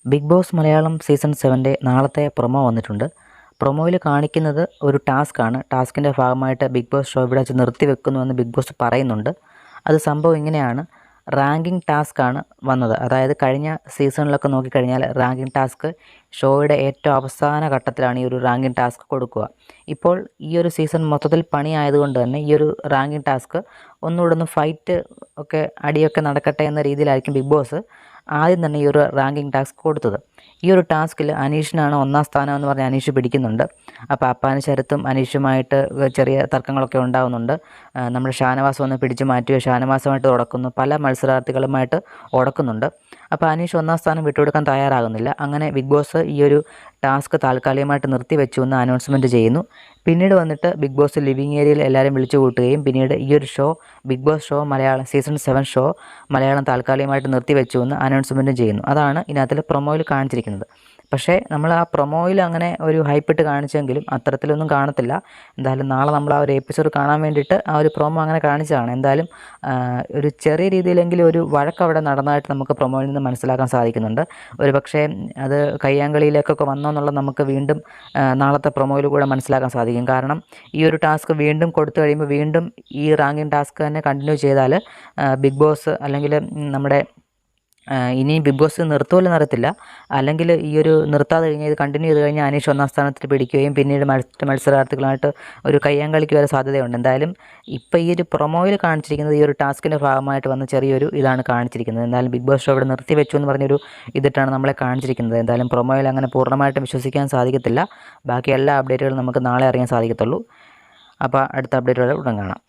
Big boss Malayalam season 7 നാളത്തെ promo വന്നിട്ടുണ്ട്. പ്രൊമോയിൽ കാണിക്കുന്നത് ഒരു ടാസ്ക്കാണ്. ടാസ്കിൻ്റെ ഭാഗമായിട്ട് ബിഗ് ബോസ് ഷോ ഇവിടെ വെച്ച് നിർത്തിവെക്കുന്നുവെന്ന് ബിഗ് ബോസ് പറയുന്നുണ്ട്. അത് സംഭവം ഇങ്ങനെയാണ്. റാങ്കിങ് ടാസ്ക്കാണ് വന്നത്. അതായത് കഴിഞ്ഞ സീസണിലൊക്കെ നോക്കിക്കഴിഞ്ഞാൽ റാങ്കിങ് ടാസ്ക് ഷോയുടെ ഏറ്റവും അവസാന ഘട്ടത്തിലാണ് ഈ ഒരു റാങ്കിങ് ടാസ്ക് കൊടുക്കുക. ഇപ്പോൾ ഈ ഒരു സീസൺ മൊത്തത്തിൽ പണി ആയതുകൊണ്ട് തന്നെ ഈ ഒരു റാങ്കിങ് ടാസ്ക് ഒന്നുകൂടെ ഒന്ന് ഫൈറ്റ് ഒക്കെ അടിയൊക്കെ നടക്കട്ടെ എന്ന രീതിയിലായിരിക്കും ബിഗ് ബോസ് ആദ്യം തന്നെ ഈ ഒരു റാങ്കിങ് ടാസ്ക് കൊടുത്തത്. ഈ ഒരു ടാസ്കിൽ അനീഷിനാണ് ഒന്നാം സ്ഥാനം എന്ന് പറഞ്ഞ് അനീഷ് പിടിക്കുന്നുണ്ട്. അപ്പോൾ അപ്പാന് ശരത്തും അനീഷുമായിട്ട് ചെറിയ തർക്കങ്ങളൊക്കെ ഉണ്ടാകുന്നുണ്ട്. നമ്മുടെ ഷാനവാസ് വന്ന് പിടിച്ചു മാറ്റുകയോ ഷാനവാസുമായിട്ട് ഉടക്കുന്നു, പല മത്സരാർത്ഥികളുമായിട്ട് ഉടക്കുന്നുണ്ട്. അപ്പോൾ അനീഷ് ഒന്നാം സ്ഥാനം വിട്ടുകൊടുക്കാൻ തയ്യാറാകുന്നില്ല. അങ്ങനെ ബിഗ് ബോസ് ഈ ഒരു ടാസ്ക് താൽക്കാലികമായിട്ട് നിർത്തിവെച്ചു എന്ന് അനൗൺസ്മെൻറ്റ് ചെയ്യുന്നു. പിന്നീട് വന്നിട്ട് ബിഗ് ബോസ് ലിവിങ് ഏരിയയിൽ എല്ലാവരും വിളിച്ചു കൂട്ടുകയും പിന്നീട് ഈ ഒരു show Bigg Boss show Malayalam season 7 show Malayalam താൽക്കാലികമായിട്ട് നിർത്തിവെച്ചു എന്ന് അനൗൺസ്മെൻറ്റും ചെയ്യുന്നു. അതാണ് ഇതിനകത്തിൽ പ്രൊമോയിൽ കാണിച്ചിരിക്കുന്നത്. പക്ഷേ നമ്മൾ ആ പ്രൊമോയിൽ അങ്ങനെ ഒരു ഹൈപ്പിട്ട് കാണിച്ചെങ്കിലും അത്തരത്തിലൊന്നും കാണത്തില്ല. എന്തായാലും നാളെ നമ്മൾ ആ ഒരു എപ്പിസോഡ് കാണാൻ വേണ്ടിയിട്ട് ആ ഒരു പ്രൊമോ അങ്ങനെ കാണിച്ചതാണ്. എന്തായാലും ഒരു ചെറിയ രീതിയിലെങ്കിലും ഒരു വഴക്ക് അവിടെ നടന്നതായിട്ട് നമുക്ക് പ്രൊമോയിൽ നിന്ന് മനസ്സിലാക്കാൻ സാധിക്കുന്നുണ്ട്. ഒരു പക്ഷേ അത് കയ്യാങ്കളിയിലേക്കൊക്കെ വന്നോ എന്നുള്ളത് നമുക്ക് വീണ്ടും നാളത്തെ പ്രൊമോയിൽ കൂടെ മനസ്സിലാക്കാൻ സാധിക്കും. കാരണം ഈ ഒരു ടാസ്ക് വീണ്ടും കൊടുത്തു കഴിയുമ്പോൾ വീണ്ടും ഈ റാങ്കിങ് ടാസ്ക് തന്നെ കണ്ടിന്യൂ ചെയ്താൽ ബിഗ് ബോസ് അല്ലെങ്കിൽ നമ്മുടെ ഇനി ബിഗ് ബോസ് നിർത്തുമല്ലോ അറിയത്തില്ല. അല്ലെങ്കിൽ ഈ ഒരു നിർത്താതെ കഴിഞ്ഞാൽ ഇത് കണ്ടിന്യൂ ചെയ്ത് കഴിഞ്ഞാൽ അനീഷ് ഒന്നാം സ്ഥാനത്തിൽ പിടിക്കുകയും പിന്നീട് മത്സരാർത്ഥികളായിട്ട് ഒരു കയ്യാങ്കളിക്ക് വരെ സാധ്യതയുണ്ട്. എന്തായാലും ഇപ്പോൾ ഈ ഒരു പ്രൊമോയിൽ കാണിച്ചിരിക്കുന്നത് ഈ ഒരു ടാസ്കിൻ്റെ ഭാഗമായിട്ട് വന്ന ചെറിയൊരു ഇതാണ് കാണിച്ചിരിക്കുന്നത്. എന്തായാലും ബിഗ് ബോസ് ഷോ ഇവിടെ നിർത്തിവെച്ചു എന്ന് പറഞ്ഞൊരു ഇതിട്ടാണ് നമ്മളെ കാണിച്ചിരിക്കുന്നത്. എന്തായാലും പ്രൊമോയിൽ അങ്ങനെ പൂർണ്ണമായിട്ടും വിശ്വസിക്കാൻ സാധിക്കത്തില്ല. ബാക്കി എല്ലാ അപ്ഡേറ്റുകളും നമുക്ക് നാളെ അറിയാൻ സാധിക്കത്തുള്ളൂ. അപ്പോൾ അടുത്ത അപ്ഡേറ്റുകൾ ഉടൻ കാണാം.